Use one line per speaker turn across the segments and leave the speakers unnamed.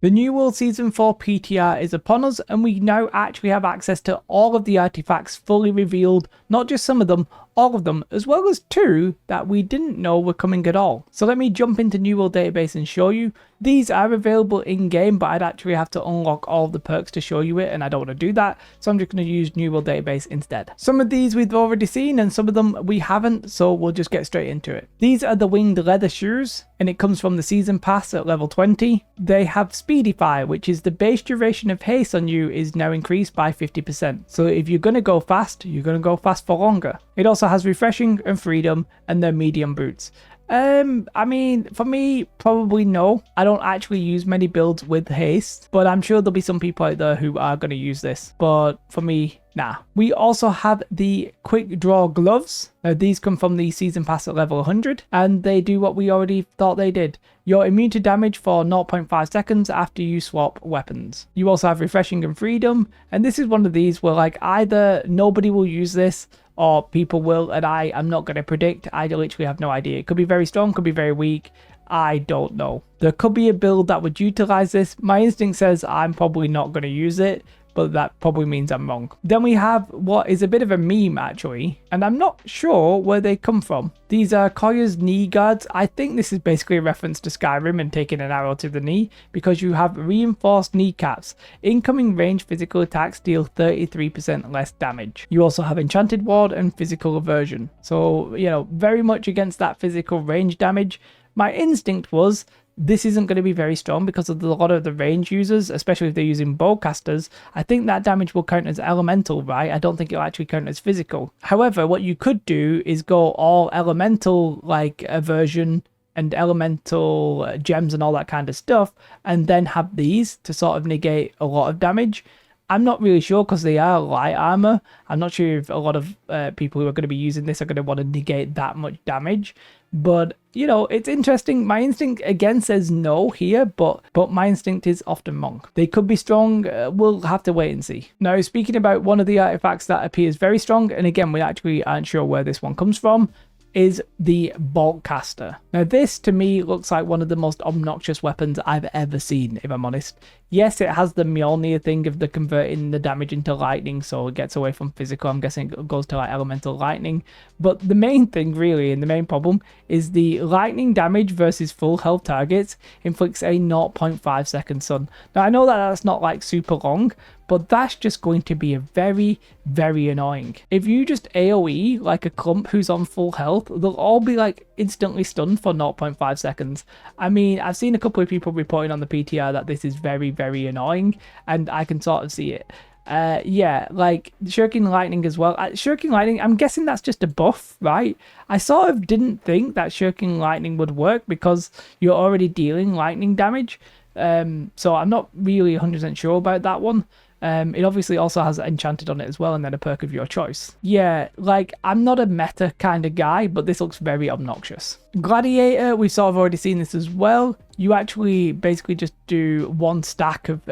The New World Season 4 PTR is upon us, and we now actually have access to all of the artifacts fully revealed, not just some of them, all of them, as well as 2 that we didn't know were coming at all. So let me jump into New World Database and show you. These are available in game, but I'd actually have to unlock all of the perks to show you it, and I don't want to do that, so I'm just going to use New World Database instead. Some of these we've already seen and some of them we haven't, so we'll just get straight into it. These are the winged leather shoes, and it comes from the season pass at level 20. They have Speedify, which is the base duration of haste on you is now increased by 50%. So if you're going to go fast, you're going to go fast for longer. It also has refreshing and freedom, and they're medium boots. I mean, for me, probably no. I don't actually use many builds with haste, but I'm sure there'll be some people out there who are going to use this. But for me, nah. We also have the quick draw gloves. Now these come from the season pass at level 100, and they do what we already thought they did. You're immune to damage for 0.5 seconds after you swap weapons. You also have refreshing and freedom, and this is one of these where like either nobody will use this or people will, and I am not going to predict. I literally have no idea. It could be very strong, could be very weak. I don't know. There could be a build that would utilize this. My instinct says I'm probably not going to use it, but that probably means I'm wrong. Then we have what is a bit of a meme actually, and I'm not sure where they come from. These are Koya's knee guards. I think this is basically a reference to Skyrim and taking an arrow to the knee, because you have reinforced kneecaps. Incoming range physical attacks deal 33% less damage. You also have enchanted ward and physical aversion. So, you know, very much against that physical range damage. My instinct was this isn't going to be very strong because of a lot of the range users, especially if they're using bowcasters. I think that damage will count as elemental, right? I don't think it'll actually count as physical. However, what you could do is go all elemental like aversion and elemental gems and all that kind of stuff, and then have these to sort of negate a lot of damage. I'm not really sure because they are light armor. I'm not sure if a lot of people who are going to be using this are going to want to negate that much damage. But, you know, it's interesting. My instinct again says no here, but my instinct is often wrong. They could be strong. We'll have to wait and see. Now, speaking about one of the artifacts that appears very strong, and again, we actually aren't sure where this one comes from, is the Boltcaster. Now this to me looks like one of the most obnoxious weapons I've ever seen, if I'm honest. Yes, it has the Mjolnir thing of the converting the damage into lightning, so it gets away from physical. I'm guessing it goes to like elemental lightning. But the main thing really, and the main problem, is the lightning damage versus full health targets inflicts a 0.5 second stun. Now I know that that's not like super long, but that's just going to be a very, very annoying. If you just AoE like a clump who's on full health, they'll all be like instantly stunned for 0.5 seconds. I mean, I've seen a couple of people reporting on the PTR that this is very, very annoying, and I can sort of see it. Yeah, like Shuriken Lightning as well. Shuriken Lightning, I'm guessing that's just a buff, right? I sort of didn't think that Shuriken Lightning would work because you're already dealing lightning damage. So I'm not really 100% sure about that one. It obviously also has enchanted on it as well, and then a perk of your choice. Yeah, like I'm not a meta kind of guy, but this looks very obnoxious. Gladiator, we've sort of already seen this as well. You actually basically just do one stack of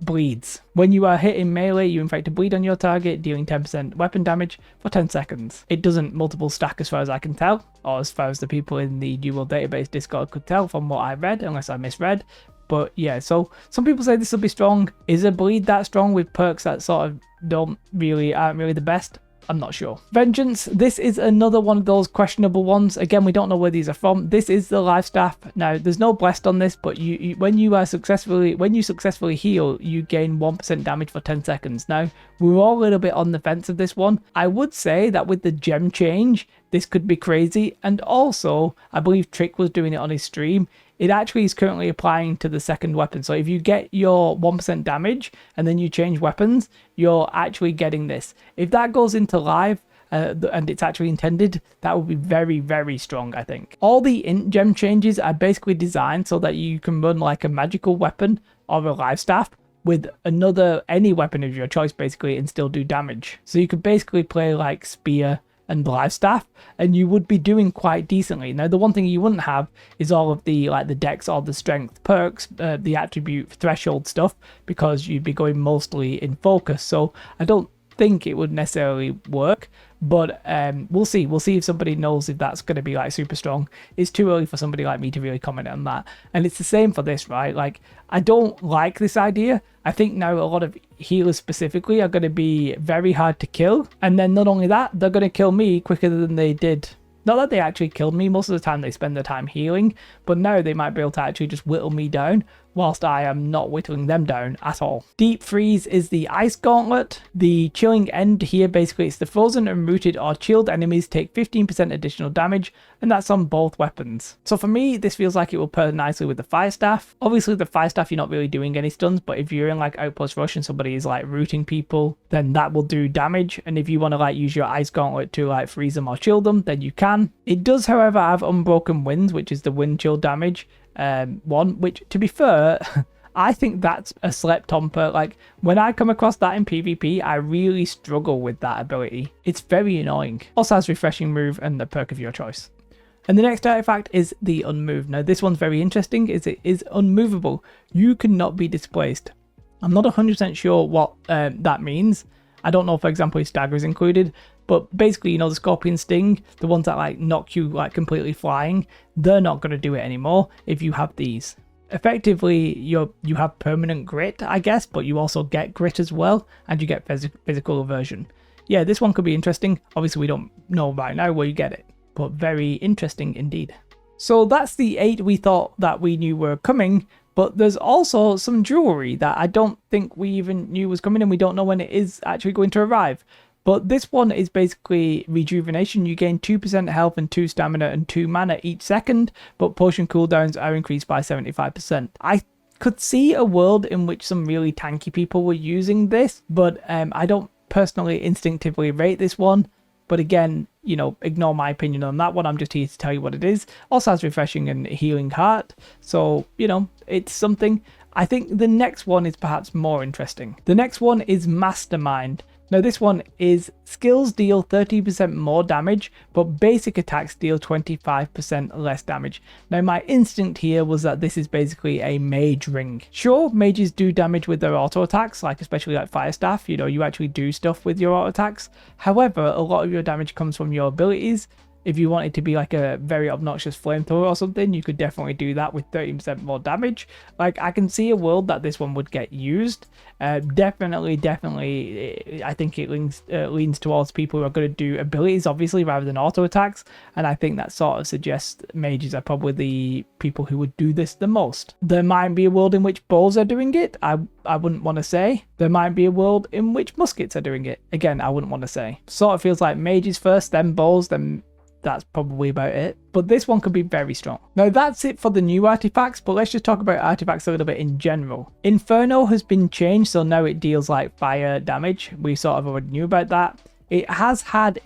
bleeds. When you are hitting melee, you inflict a bleed on your target, dealing 10% weapon damage for 10 seconds. It doesn't multiple stack as far as I can tell, or as far as the people in the New World Database Discord could tell from what I read, unless I misread. But yeah, so some people say this will be strong. Is a bleed that strong with perks that sort of aren't really the best? I'm not sure. Vengeance, this is another one of those questionable ones. Again, we don't know where these are from. This is the life staff. Now, there's no blessed on this, but when you successfully heal, you gain 1% damage for 10 seconds. Now, we're all a little bit on the fence of this one. I would say that with the gem change, this could be crazy. And also, I believe Trick was doing it on his stream. It actually is currently applying to the second weapon. So if you get your 1% damage and then you change weapons, you're actually getting this. If that goes into live and it's actually intended, that would be very, very strong, I think. All the int gem changes are basically designed so that you can run like a magical weapon or a life staff with any weapon of your choice basically and still do damage. So you could basically play like spear and life staff, and you would be doing quite decently. Now, the one thing you wouldn't have is all of the like the dex or the strength perks, the attribute threshold stuff, because you'd be going mostly in focus. So I don't think it would necessarily work, but we'll see. We'll see if somebody knows if that's going to be like super strong. It's too early for somebody like me to really comment on that. And it's the same for this, right? Like, I don't like this idea. I think now a lot of healers specifically are going to be very hard to kill. And then not only that, they're going to kill me quicker than they did. Not that they actually killed me, most of the time they spend their time healing, but now they might be able to actually just whittle me down, whilst I am not whittling them down at all. Deep Freeze is the Ice Gauntlet. The chilling end here, basically it's the frozen and rooted or chilled enemies take 15% additional damage, and that's on both weapons. So for me, this feels like it will pair nicely with the Fire Staff. Obviously the Fire Staff, you're not really doing any stuns, but if you're in like Outpost Rush and somebody is like rooting people, then that will do damage, and if you want to like use your Ice Gauntlet to like freeze them or chill them, then you can. It does however have Unbroken Winds, which is the wind chill damage one, which to be fair, I think that's a slept on perk. Like, when I come across that in PvP, I really struggle with that ability. It's very annoying. Also has Refreshing Move and the perk of your choice. And the next artifact is the Unmoved. Now this one's very interesting, is it is unmovable. You cannot be displaced. I'm not 100% sure what that means. I don't know, for example, if Stagger is included, but basically, you know, the Scorpion Sting, the ones that like knock you like completely flying, they're not going to do it anymore if you have these. Effectively, you have permanent grit, I guess, but you also get grit as well, and you get physical aversion. Yeah, this one could be interesting. Obviously, we don't know right now where you get it, but very interesting indeed. So that's the 8 we thought that we knew were coming, but there's also some jewelry that I don't think we even knew was coming, and we don't know when it is actually going to arrive. But this one is basically rejuvenation. You gain 2% health and 2 stamina and 2 mana each second, but potion cooldowns are increased by 75%. I could see a world in which some really tanky people were using this, but I don't personally instinctively rate this one. But again, you know, ignore my opinion on that one. I'm just here to tell you what it is. Also has Refreshing and Healing Heart. So, you know, it's something. I think the next one is perhaps more interesting. The next one is Mastermind. Now this one is skills deal 30% more damage, but basic attacks deal 25% less damage. Now my instinct here was that this is basically a mage ring. Sure, mages do damage with their auto attacks, like especially like Fire Staff, you know, you actually do stuff with your auto attacks. However, a lot of your damage comes from your abilities. If you wanted to be like a very obnoxious flamethrower or something, you could definitely do that with 30% more damage. Like, I can see a world that this one would get used. Definitely, I think it leans towards people who are going to do abilities, obviously, rather than auto attacks. And I think that sort of suggests mages are probably the people who would do this the most. There might be a world in which bows are doing it. I wouldn't want to say. There might be a world in which muskets are doing it. Again, I wouldn't want to say. Sort of feels like mages first, then bows, then that's probably about it. But this one could be very strong. Now that's it for the new artifacts, but let's just talk about artifacts a little bit in general. Inferno has been changed, so now it deals like fire damage. We sort of already knew about that. It has had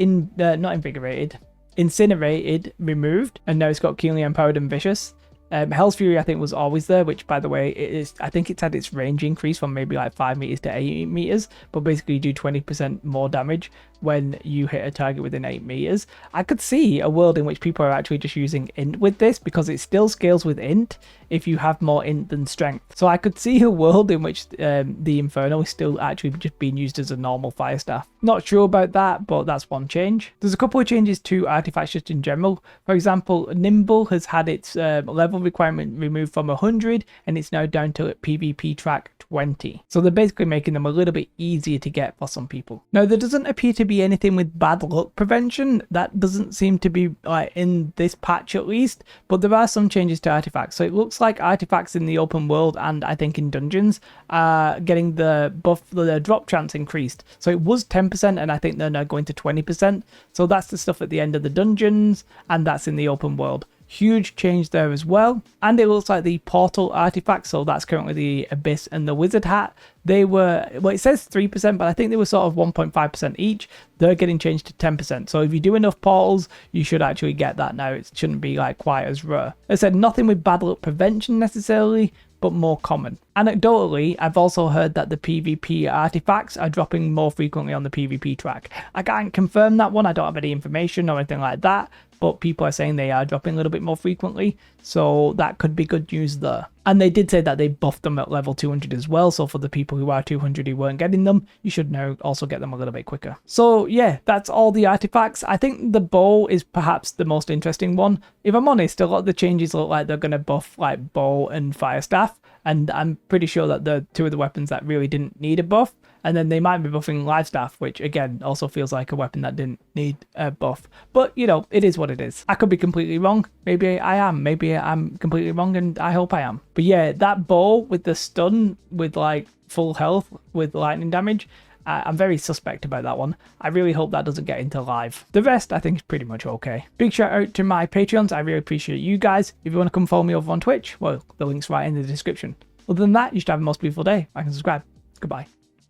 Incinerated removed, and now it's got keenly empowered and vicious. Hell's Fury I think was always there, which by the way, I think it's had its range increase from maybe like 5 meters to 8 meters, but basically you do 20% more damage when you hit a target within 8 meters. I could see a world in which people are actually just using int with this, because it still scales with int if you have more int than strength. So I could see a world in which the Inferno is still actually just being used as a normal Fire Staff. Not sure about that, but that's one change. There's a couple of changes to artifacts just in general. For example, Nimble has had its level requirement removed from 100, and it's now down to PvP track 20. So they're basically making them a little bit easier to get for some people. Now there doesn't appear to be anything with bad luck prevention. That doesn't seem to be in this patch at least, but there are some changes to artifacts. So it looks like artifacts in the open world and I think in dungeons are getting the drop chance increased. So it was 10% and I think they're now going to 20%. So that's the stuff at the end of the dungeons, and that's in the open world. Huge change there as well. And it looks like the portal artifacts, so that's currently the Abyss and the Wizard Hat, they were, well, it says 3%, but I think they were sort of 1.5% each. They're getting changed to 10%. So if you do enough portals, you should actually get that now. It shouldn't be like quite as rare. As I said, nothing with bad luck prevention necessarily, but more common. Anecdotally, I've also heard that the PvP artifacts are dropping more frequently on the PvP track. I can't confirm that one, I don't have any information or anything like that, but people are saying they are dropping a little bit more frequently, so that could be good news there. And they did say that they buffed them at level 200 as well, so for the people who are 200 who weren't getting them, you should now also get them a little bit quicker. So yeah, that's all the artifacts. I think the bow is perhaps the most interesting one. If I'm honest, a lot of the changes look like they're going to buff like bow and fire staff, and I'm pretty sure that they're two of the weapons that really didn't need a buff. And then they might be buffing live staff, which again also feels like a weapon that didn't need a buff. But you know, it is what it is. I could be completely wrong. Maybe I am. Maybe I'm completely wrong, and I hope I am. But yeah, that bow with the stun with like full health with lightning damage, I'm very suspect about that one. I really hope that doesn't get into live. The rest I think is pretty much okay. Big shout out to my Patreons. I really appreciate you guys. If you want to come follow me over on Twitch, well, the link's right in the description. Other than that, you should have a most beautiful day. Like and subscribe. Goodbye.